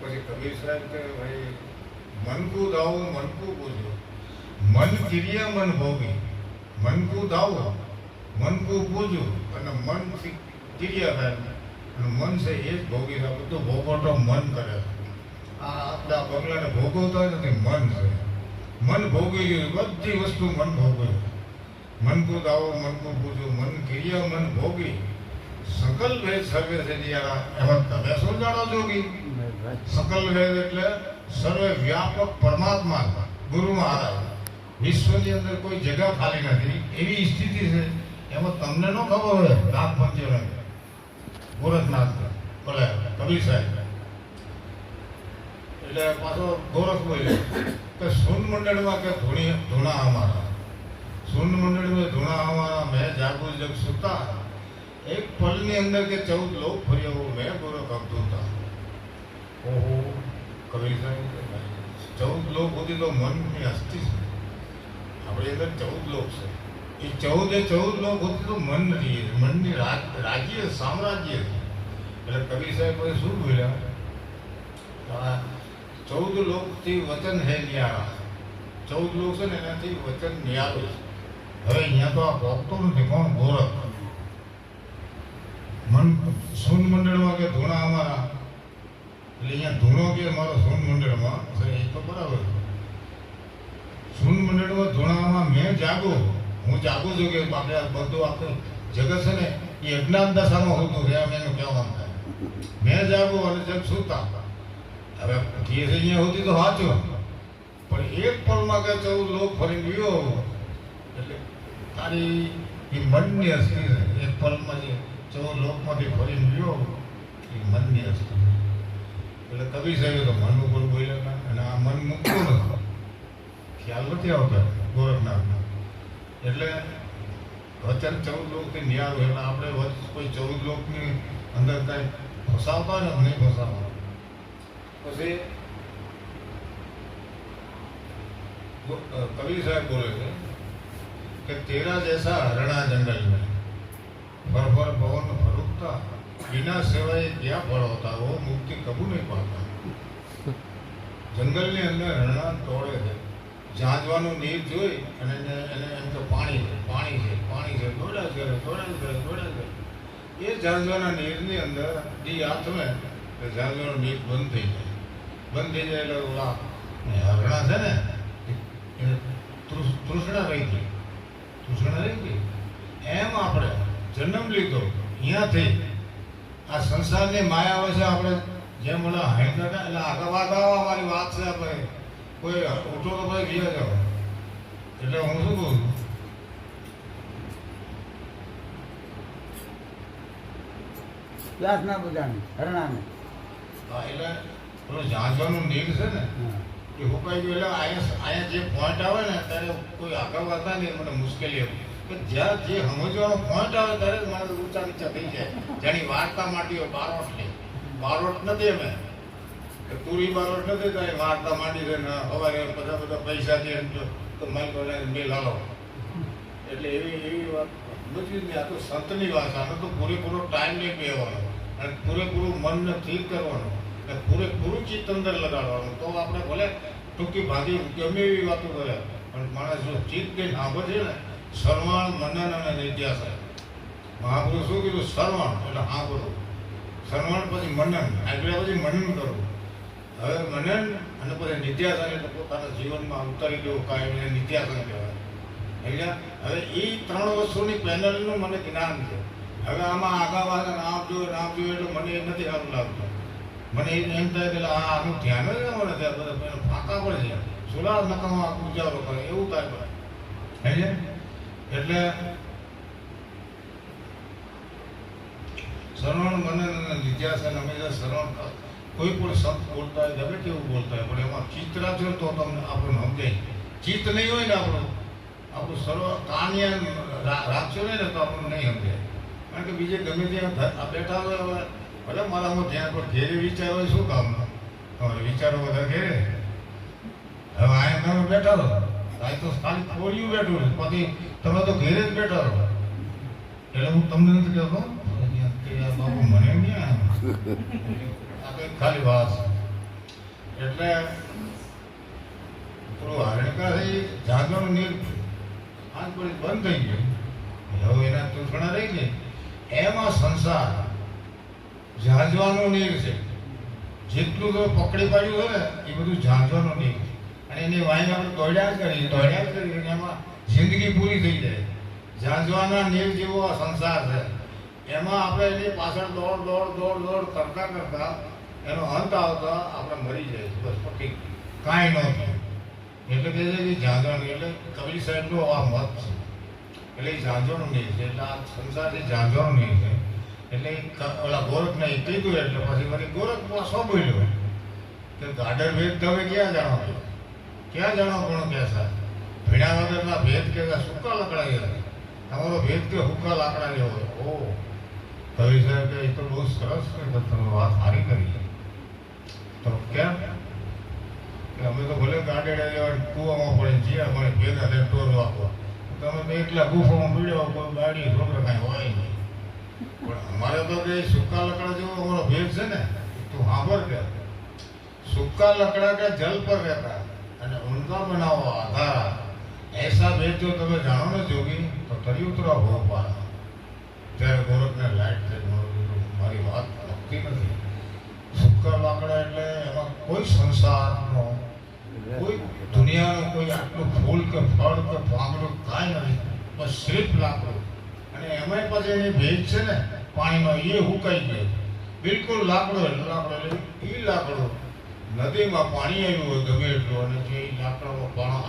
પછી કબીર સાહેબ કે ભાઈ મન કો દાવો મન કો પૂજો, મન ક્રિયા મન ભોગી, મન કો દાવો મન કો પૂજો અને મન ક્રિયા થાય અને મન છે એ જ ભોગી થાય. બધું ભોગવટો મન કરે. આ આપણા બંગલાને ભોગવતા નથી, મન છે. મન ભોગવી ગયું, બધી વસ્તુ મન ભોગવે. મન કો દાવો મન કો પૂજો, મન ક્રિયા મન ભોગી, સકલ ભેદ સર્વે છે દિયા. એમાં તમે શું જાણો જોગી? સકલ ભેદ એટલે સર્વે વ્યાપક પરમાત્મા ગુરુ મહારાજ. વિશ્વની અંદર કોઈ જગા ખાલી નથી એવી સ્થિતિ છે. એમાં તમને ન ખબર હોય નાથ પંચમે ગોરખનાથ બોલે કબીર સાહેબ એટલે પાછો ગોરખ બોલે કે સૂન મંડળમાં કે ધૂણા અમારા, સૂન મંડળમાં ધૂણા અમારા, મેં જાગો જગ સુતા, એક પલની અંદર કે 14 લોક ફર્યો મેં ગોરખ અવધૂતા. ઓહો કબીર સાહેબ 14 લોક સુધી તો મનની અસ્થિ છે. આપણે અંદર 14 લોક છે. એ 14 લોક સુધી તો મન નથી, મનની રાજ્ય સામ્રાજ્ય છે. એટલે કબીર સાહેબ પછી શું બોલ્યા? 14 લોકથી વચન હે ન્યારા. 14 લોક છે ને એનાથી વચન ન્યારું છે. હવે અહીંયા તો આ ભોગતો નથી. કોણ? ગોરખ. મન સૂન મંડળમાં કે ધૂણા અમારા, એટલે અહીંયા ધૂણો કે મારો સૂન મંડળમાં એ તો બરાબર. સૂન મંડળમાં ધૂણામાં મેં જાગો, હું જાગું છું કે આપણે બધું આખું જગત છે ને એ અજ્ઞાન દશામાં હોતું છે. એમ એનું કહેવાનું થાય. મેં જાગો અને જગ સૂતા. હવે જે છે અહીંયા હોતી તો સાચો, પણ એક પળમાં કે 14 લોક ફરી ગયો એટલે તારી એ મનની અસ્થિ છે. એક પળમાં જે 14 લોકમાંથી ફરીને ગયો એ મનની અસ્થિ. એટલે કબીર સાહેબ તો મન ઉપર બોલ્યા અને આ મન મૂકતું નથી, ખ્યાલ નથી આવતો ગોરખનાથનો. એટલે વચન 14 લોકથી ન્યારું. એટલે આપણે કોઈ 14 લોકની અંદર કાંઈ ફસાવતા ને નહીં ફસાવતા. પછી કબીર સાહેબ બોલે છે કે તેરા જૈસા હરણા જંગલ में फर फर पवन फरूकता, बिना सेवाए क्या फल होता, वो मुक्ति कबू नहीं पाता. જંગલની અંદર હરણા દોડે છે, ઝાંઝવાનું નીર જોઈ અને એને એમ તો પાણી છે પાણી છે પાણી છે, દોડ્યા કરે દોડ્યા કરે દોડ્યા કરે. એ ઝાંઝવાના નીરની અંદર દી હાથમે કે ઝાંઝવાનું નીર બંધ થઈ જાય. બંધ થઈ જાય એટલે ઓલા હરણા છે ને એને તૃષ્ણા રહી ગઈ, તૃષ્ણા રહી ગઈ. એમ આપણે જન્મ લીધો અહીંયાથી આ સંસારની માયા હોય છે. આપણે જેમ ઓલા હાઈતા એટલે આગળ વાત આવો અમારી વાત છે. આપણે કોઈ ઉઠો તો ભાઈ ગયા જાઓ. એટલે હું શું કહું છું, ક્લાસના બધાને હરણાને એટલે પેલો ઝાંઝવાનું નીર છે ને એ હુકાઈ ગયું. એટલે અહીંયા જે પોઈન્ટ આવે ને ત્યારે કોઈ આગળ વધતા નહીં. મને મુશ્કેલી હતી કે જ્યાં જે સમજવાનો પોઈન્ટ આવે ત્યારે જ મારે ઊંચા નીચા થઈ જાય. જેની વાર્તા માંડી હોય બારોટની, બારોટ નથી અમે તુરી બારોટ નથી થાય. વાર્તા માંડી છે ને સવારે બધા પૈસા દે તો માઇક મેલ હાલો. એટલે એવી વાત બધી જ. આ તો સંતની વાત. આનો તો પૂરેપૂરો ટાઈમ નહીં બેવાનો અને પૂરેપૂરું મનને સ્થિર કરવાનું અને પૂરેપૂરું ચિત્ત અંદર લગાડવાનું. તો આપણે ભલે ટૂંકી ભાગી ગમે એવી વાતો કરે પણ માણસ જો ચિત્ત કે સાંભળે છે ને શ્રવણ મનન અને નિધ્યાસન. મહાપુરુષ શું કીધું? શ્રવણ એટલે સાંભળવું, શ્રવણ પછી મનન, આગળ પછી મનન કરવું. હવે મનન અને પછી નિધ્યાસન એટલે પોતાના જીવનમાં ઉતારી દેવું કાંઈ એને નિધ્યાસન કહેવાય. એટલે હવે એ 3 વસ્તુની પેનલનું મને જ્ઞાન છે. હવે આમાં આગા વાળા નામ જોયું એટલે મને એ નથી સારું લાગતું. મને એમ થાય કે આનું ધ્યાન જ ના મળે. ત્યાં બધા ફાંકા પડે છે, સુલા નકામા ઉજારો કરે એવું થાય પડે. એટલે શ્રવણ મનન અને નિધ્યાસન હંમેશા શ્રવણ કોઈ પણ શબ્દ બોલતા હોય ગમે તેવું બોલતા હોય પણ એમાં ચિત્ત રાખજો તો તમને આપણને સમજાય. ચિત્ત નહીં હોય ને આપણું સર્વ કાનિયા રાખશો ને તો આપણને નહીં સમજાય. કારણ કે બીજે ગમે ત્યાં બેઠા હોય હવે ભલે મારામાં ધ્યાન પર ઘેરે વિચાર હોય શું કામ તમારે વિચારો બધા ઘેરે. હવે અહીંયા તમે બેઠા રહો આ તો ખાલી થોડીયું બેઠું છે પછી તમે તો ઘેરે જ બેઠા રહો. એટલે હું તમને નથી કહેતો બાબુ મને નહીં આ તો ખાલી વાત છે. એટલે થોડું હારણકાથી જાગવાનું નીર આજ પડી બંધ થઈ ગયું. હવે એના તૂટણા રહી ને એમાં સંસાર ઝાંઝવાનું નીર છે. જેટલું તો પકડી પાડ્યું હોય ને એ બધું ઝાંઝવાનું નીર છે. અને એની વાઈને આપણે દોડ્યા જ કરીએ અને એમાં જિંદગી પૂરી થઈ જાય. ઝાંઝવાના નીર જેવો આ સંસાર છે. એમાં આપણે એની પાછળ દોડ કરતા એનો અંત આવતા આપણે મરી જાય છે. બસ પટી કાંઈ ન થાય. એટલે કહે છે કે ઝાંઝવાનું એટલે કબીર સાહેબનો આ મત છે. એટલે એ ઝાંઝવાનું નહીં છે. એટલે આ સંસારથી ઝાંઝવાનું નહીં છે. એટલે ઓલા ગોરખને એ કીધું એટલે પછી વળી ગોરખ પાછો બોલ્યો કે ગાડર ભેદ તમે ક્યાં જાણો છો? ક્યાં જાણો કોણ કે સાહેબ ભીણા વગરના ભેદ કે સૂકા લાકડા ગયા. તમારો ભેદ કે હુકા લાકડા જેવો. ઓ કવિ સાહેબ કે એ તો બહુ સરસ છે. તમે વાત સારી કરી. તો કેમ કે અમે તો ભલે ગાડેડા કૂવામાં પડે જ્યાં મળે ભેગા થઈને ટોર આપવા. તમે તો એકલા ગુફામાં પીડ્યો કોઈ ગાડી છોકરા કાંઈ હોય નહીં. પણ અમારે તો કે સૂકા લકડા જેવો અમારો ભેદ છે ને. તું સાંભળ કે સૂકા લકડા કે જલ પર રહેતા અને ઉનકા બનાવો આધાર. ऐसा भेद जो તમે જાણો ને જોગી તો તરી ઉતરા હો પાર. ત્યારે ગોરખને લાઈટ થઈ મારી વાત લગતી નથી. સૂકા લાકડા એટલે એમાં કોઈ સંસારનો કોઈ દુનિયાનું કોઈ આટલું ફૂલ કે ફળ કે પાંગડું કાંઈ નથી. બસ સિર્ફ લાકડું. અને એમાંય પછી એની ભેજ છે ને પાણીમાં એ હુકાઈ ગયો. બિલકુલ લાકડો એટલે લાકડો એટલે એ લાકડો નદીમાં પાણી આવ્યું હોય ગમે એટલું અને જે લાકડામાં પાણી